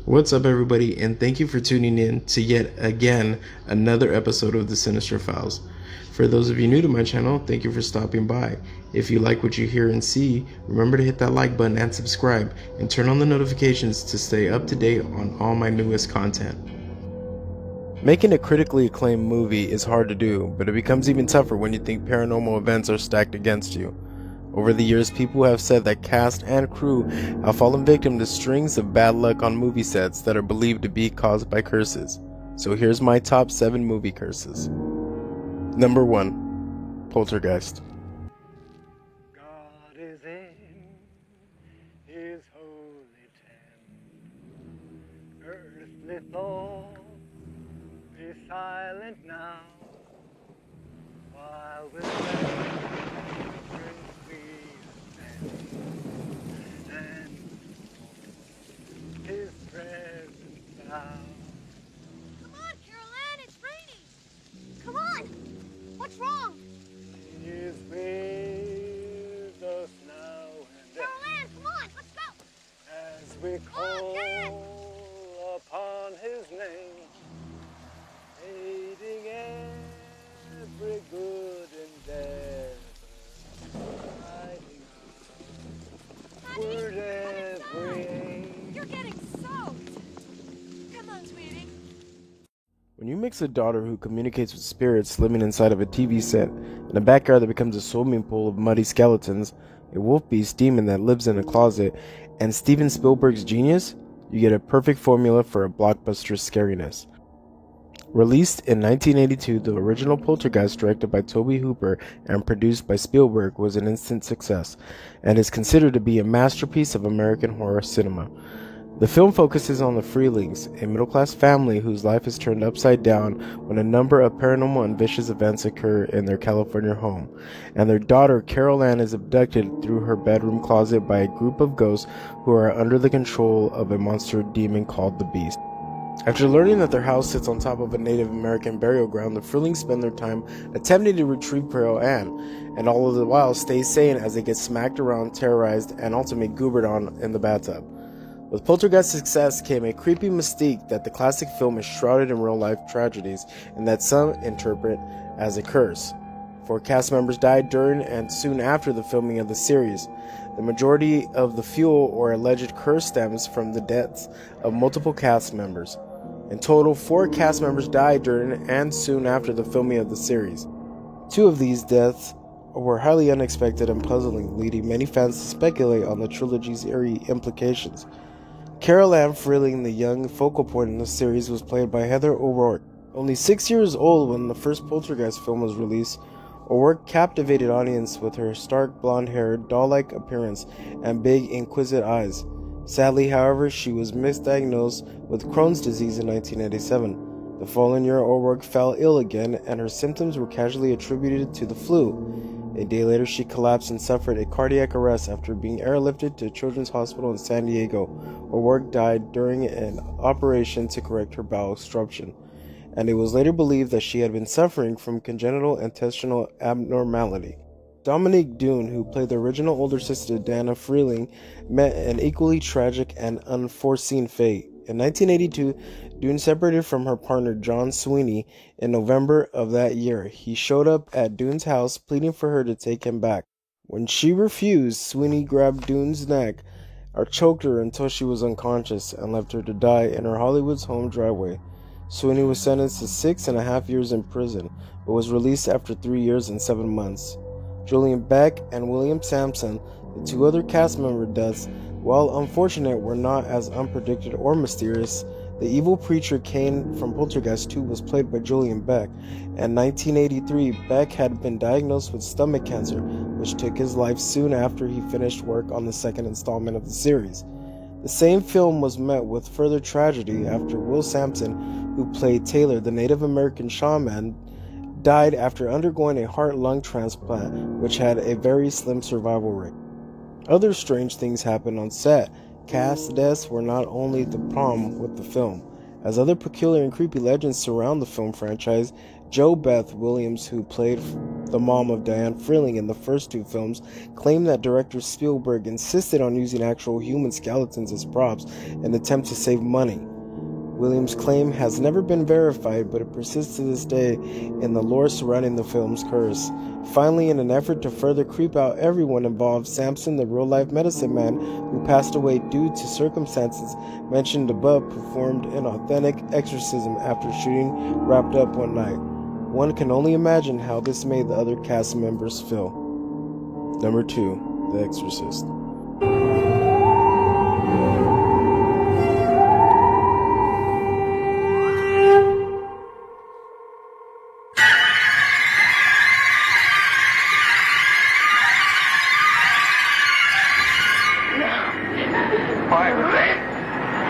What's up, everybody, and thank you for tuning in to yet again another episode of the Sinister Files. For those of you new to my channel, thank you for stopping by. If you like what you hear and see, remember to hit that like button and subscribe, and turn on the notifications to stay up to date on all my newest content. Making a critically acclaimed movie is hard to do, but it becomes even tougher when you think paranormal events are stacked against you. Over the years, people have said that cast and crew have fallen victim to strings of bad luck on movie sets that are believed to be caused by curses. So here's my top 7 movie curses. Number 1. Poltergeist. God is in his holy tent. Earthly thoughts be silent now, while with reverence we ascend, and his presence bow. Come on, Carol Ann, it's raining. Come on. What's wrong? He is with us now and then, Carol Ann, come on, let's go. as we call upon his name, aiding every good endeavor, guiding Honey, upward every aim. you're getting soaked. Come on, sweetie. When you mix a daughter who communicates with spirits living inside of a TV set and a backyard that becomes a swimming pool of muddy skeletons, a wolf beast demon that lives in a closet, and Steven Spielberg's genius, you get a perfect formula for a blockbuster scariness. Released in 1982, the original Poltergeist, directed by Tobe Hooper and produced by Spielberg, was an instant success and is considered to be a masterpiece of American horror cinema. The film focuses on the Freelings, a middle-class family whose life is turned upside down when a number of paranormal and vicious events occur in their California home, and their daughter Carol Ann is abducted through her bedroom closet by a group of ghosts who are under the control of a monster demon called the Beast. After learning that their house sits on top of a Native American burial ground, the Freelings spend their time attempting to retrieve Carol Ann, and all of the while stay sane as they get smacked around, terrorized, and ultimately goobered on in the bathtub. With Poltergeist's success came a creepy mystique that the classic film is shrouded in real-life tragedies and that some interpret as a curse. 4 cast members died during and soon after the filming of the series. The majority of the fuel or alleged curse stems from the deaths of multiple cast members. In total, 4 cast members died during and soon after the filming of the series. 2 of these deaths were highly unexpected and puzzling, leading many fans to speculate on the trilogy's eerie implications. Carol Ann Freeling, the young focal point in the series, was played by Heather O'Rourke. Only 6 years old when the first Poltergeist film was released, O'Rourke captivated audience with her stark blonde hair, doll-like appearance, and big, inquisitive eyes. Sadly, however, she was misdiagnosed with Crohn's disease in 1987. The following year, O'Rourke fell ill again, and her symptoms were casually attributed to the flu. A day later, she collapsed and suffered a cardiac arrest after being airlifted to Children's Hospital in San Diego. O'Rourke died during an operation to correct her bowel obstruction, and it was later believed that she had been suffering from congenital intestinal abnormality. Dominique Dune, who played the original older sister Dana Freeling, met an equally tragic and unforeseen fate. In 1982, Dune separated from her partner John Sweeney in November of that year. He showed up at Dune's house pleading for her to take him back. When she refused, Sweeney grabbed Dune's neck or choked her until she was unconscious and left her to die in her Hollywood's home driveway. Sweeney was sentenced to 6.5 years in prison, but was released after 3 years and 7 months. Julian Beck and William Sampson, the 2 other cast member deaths, while unfortunate, were not as unpredicted or mysterious. The evil preacher Cain from Poltergeist 2 was played by Julian Beck. In 1983, Beck had been diagnosed with stomach cancer, which took his life soon after he finished work on the second installment of the series. The same film was met with further tragedy after Will Sampson, who played Taylor, the Native American shaman, died after undergoing a heart-lung transplant, which had a very slim survival rate. Other strange things happened on set. Cast deaths were not only the problem with the film, as other peculiar and creepy legends surround the film franchise. Jo Beth Williams, who played the mom of Diane Freeling in the first two films, claimed that director Spielberg insisted on using actual human skeletons as props in an attempt to save money. Williams' claim has never been verified, but it persists to this day in the lore surrounding the film's curse. Finally, in an effort to further creep out everyone involved, Samson, the real-life medicine man who passed away due to circumstances mentioned above, performed an authentic exorcism after shooting wrapped up one night. One can only imagine how this made the other cast members feel. Number 2, The Exorcist.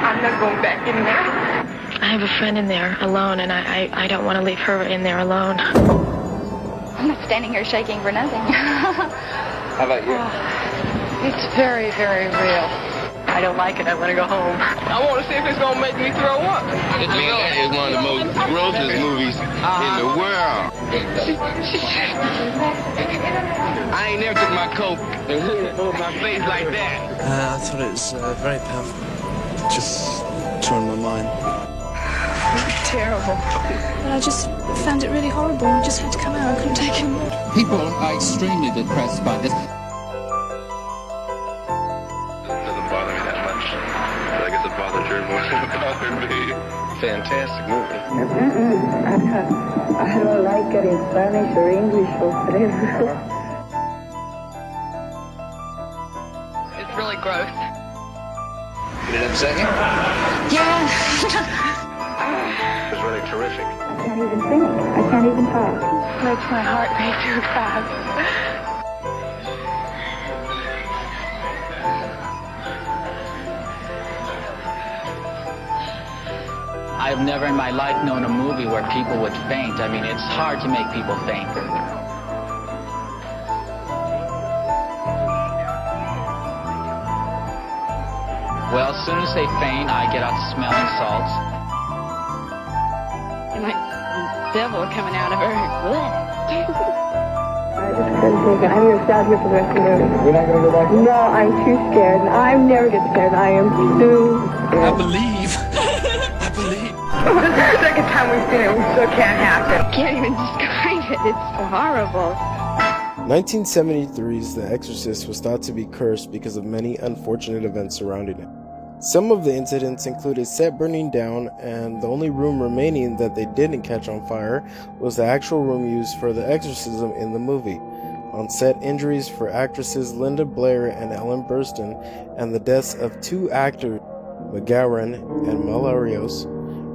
I'm not going back in there. I have a friend in there alone, and I don't want to leave her in there alone. I'm not standing here shaking for nothing. How about you? It's very, very real. I don't like it. I want to go home. I want to see if it's going to make me throw up. Man, that is one of the most grossest movies in the world. I ain't never took my coat and hooked it over my face like that. I thought it was very powerful. Just turned my mind. Terrible. But I just found it really horrible. I just had to come out. I couldn't take it more. People are extremely depressed by this. Doesn't bother me that much. But I guess it bothered you more than it bothered me. Fantastic movie. I don't like it in Spanish or English or whatever. It's really gross. Did it upset you? Yeah. It was really terrific. I can't even think. I can't even talk. Makes my heart beat too fast. I've never in my life known a movie where people would faint. I mean, it's hard to make people faint. Well, as soon as they faint, I get out smelling salts. And like devil coming out of her. I just couldn't take it. I'm going to stay out here for the rest of the movie. You're not going to go back? No, I'm too scared. And I never get scared. I am too scared. I believe. I believe. The second time we've seen it, we still can't happen. Can't even describe it. It's horrible. 1973's The Exorcist was thought to be cursed because of many unfortunate events surrounding it. Some of the incidents include a set burning down, and the only room remaining that they didn't catch on fire was the actual room used for the exorcism in the movie. On set, injuries for actresses Linda Blair and Ellen Burstyn, and the deaths of two actors, McGowan and Melarios,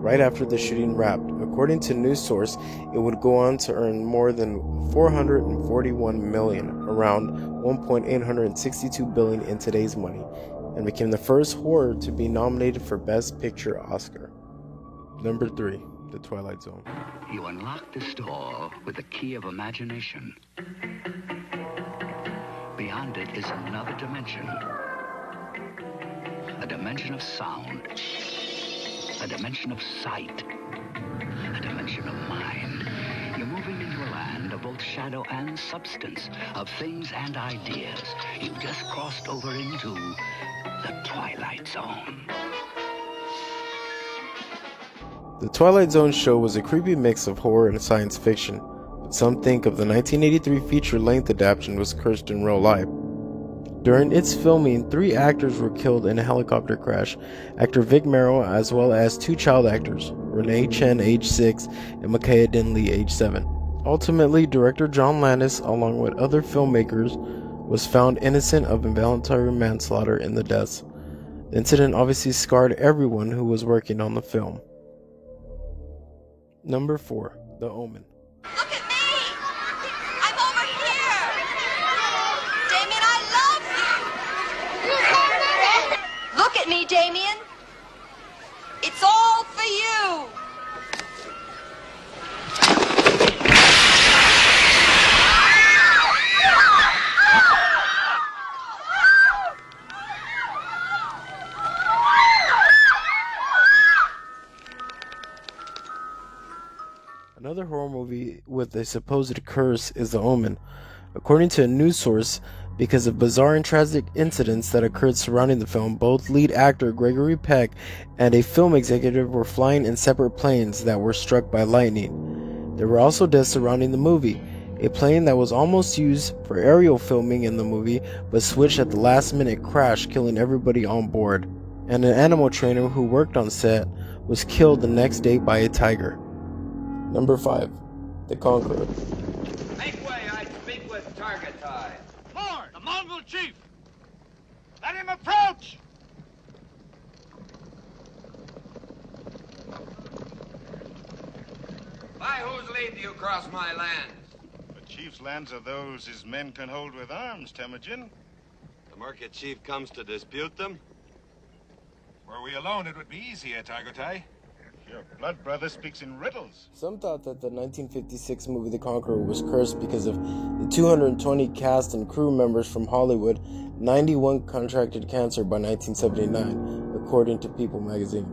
right after the shooting wrapped. According to news source, it would go on to earn more than $441 million, around $1.862 billion in today's money, and became the first horror to be nominated for Best Picture Oscar. Number 3, The Twilight Zone. You unlock this door with the key of imagination. Beyond it is another dimension. A dimension of sound. A dimension of sight. A dimension of mind. You're moving into a land of both shadow and substance, of things and ideas. You've just crossed over into the Twilight Zone. The Twilight Zone show was a creepy mix of horror and science fiction, but some think of the 1983 feature-length adaptation was cursed in real life. During its filming, 3 actors were killed in a helicopter crash, actor Vic Morrow as well as 2 child actors, Renee Chen age 6 and Micaiah Dinley age 7. Ultimately, director John Landis, along with other filmmakers, was found innocent of involuntary manslaughter in the deaths. The incident obviously scarred everyone who was working on the film. Number 4, The Omen. Look at me! I'm over here! Damien, I love you! Look at me, Damien! It's all for you! Another Another horror movie with a supposed curse is The Omen. According to a news source, because of bizarre and tragic incidents that occurred surrounding the film, both lead actor Gregory Peck and a film executive were flying in separate planes that were struck by lightning. There were also deaths surrounding the movie. A plane that was almost used for aerial filming in the movie but switched at the last minute crashed, killing everybody on board. And an animal trainer who worked on set was killed the next day by a tiger. Number 5. The Conqueror. Make way, I speak with Targetai. Lord, the Mongol chief! Let him approach! By whose lead do you cross my lands? The chief's lands are those his men can hold with arms, Temujin. The Murka chief comes to dispute them? Were we alone, it would be easier, Targetai. Your blood brother speaks in riddles. Some thought that the 1956 movie The Conqueror was cursed because of the 220 cast and crew members from Hollywood. 91 contracted cancer by 1979, according to People magazine.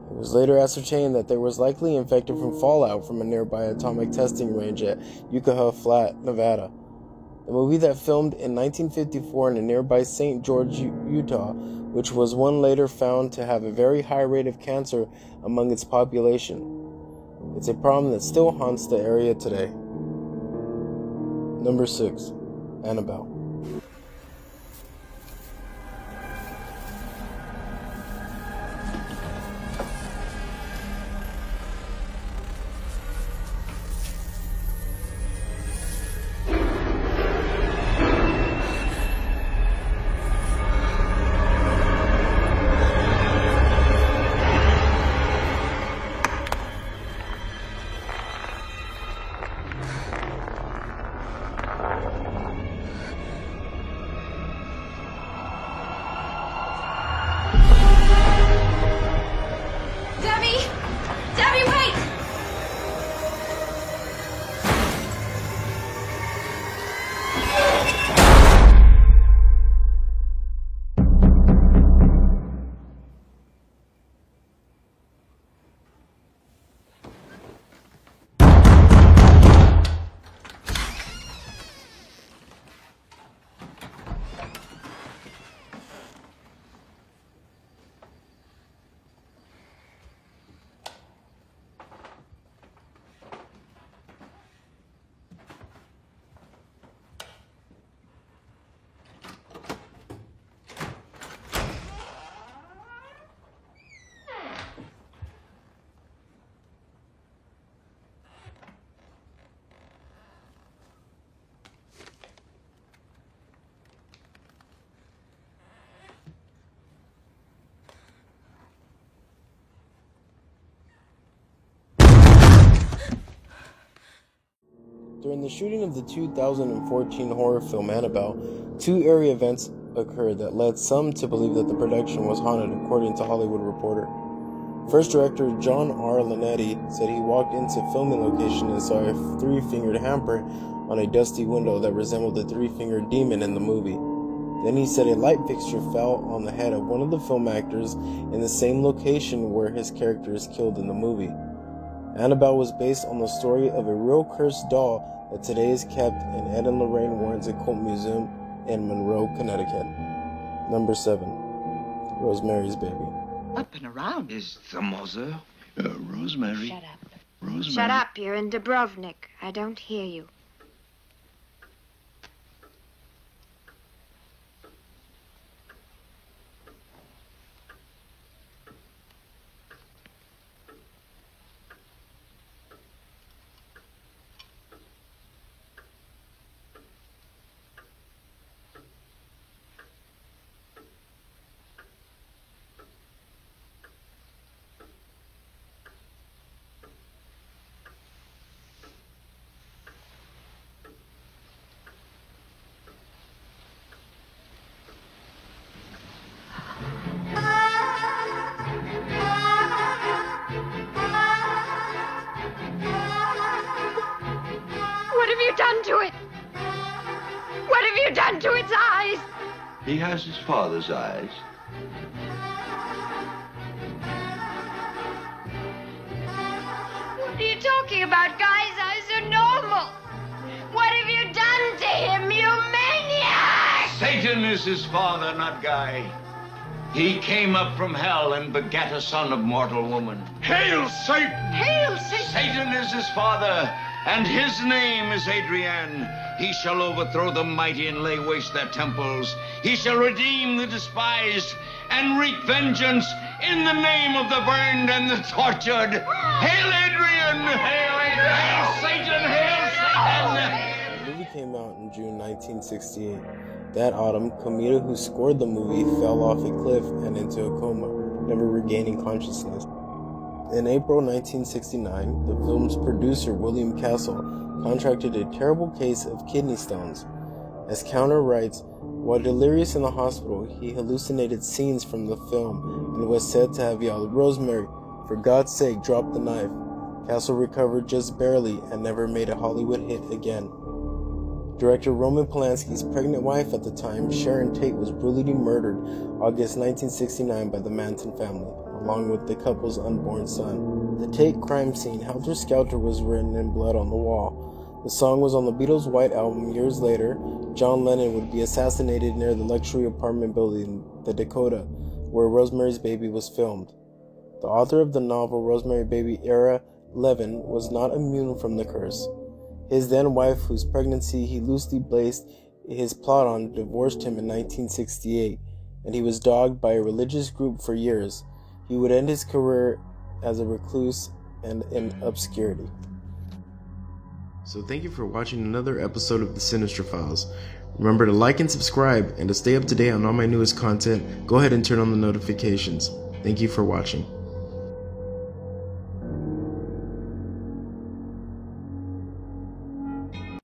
It was later ascertained that they was likely infected from fallout from a nearby atomic testing range at Yucca Flat, Nevada. The movie that filmed in 1954 in a nearby St. George, Utah, which was one later found to have a very high rate of cancer among its population. It's a problem that still haunts the area today. Number 6. Annabelle. During the shooting of the 2014 horror film Annabelle, 2 area events occurred that led some to believe that the production was haunted, according to Hollywood Reporter. First director John R. Linetti said he walked into a filming location and saw a 3-fingered hamper on a dusty window that resembled the 3-fingered demon in the movie. Then he said a light fixture fell on the head of one of the film actors in the same location where his character is killed in the movie. Annabelle was based on the story of a real cursed doll that today is kept in Ed and Lorraine Warren's Occult Museum in Monroe, Connecticut. Number 7. Rosemary's Baby. Up and around is the mother. Rosemary. Shut up. Rosemary. Shut up, you're in Dubrovnik. I don't hear you. Done to it? What have you done to its eyes? He has his father's eyes. What are you talking about Guy's eyes are normal. What have you done to him, you maniac? Satan is his father, not Guy. He came up from hell and begat a son of mortal woman. Hail Satan! Hail Satan! Satan is his father, and his name is Adrian. He shall overthrow the mighty and lay waste their temples. He shall redeem the despised and wreak vengeance in the name of the burned and the tortured. Hail Adrian! Hail Adrian! Hail Satan! Hail Satan! The movie came out in June 1968. That autumn, Comita, who scored the movie, fell off a cliff and into a coma, never regaining consciousness. In April 1969, the film's producer, William Castle, contracted a terrible case of kidney stones. As Counter writes, while delirious in the hospital, he hallucinated scenes from the film and was said to have yelled, "Rosemary, for God's sake, drop the knife." Castle recovered just barely and never made a Hollywood hit again. Director Roman Polanski's pregnant wife at the time, Sharon Tate, was brutally murdered August 1969 by the Manson family, along with the couple's unborn son. The Tate crime scene, Helter Skelter, was written in blood on the wall. The song was on the Beatles' White Album. Years later, John Lennon would be assassinated near the luxury apartment building, the Dakota, where Rosemary's Baby was filmed. The author of the novel Rosemary's Baby, Ira Levin, was not immune from the curse. His then-wife, whose pregnancy he loosely based his plot on, divorced him in 1968, and he was dogged by a religious group for years. He would end his career as a recluse and in obscurity. So thank you for watching another episode of the Sinister Files. Remember to like and subscribe, and to stay up to date on all my newest content, go ahead and turn on the notifications. Thank you for watching.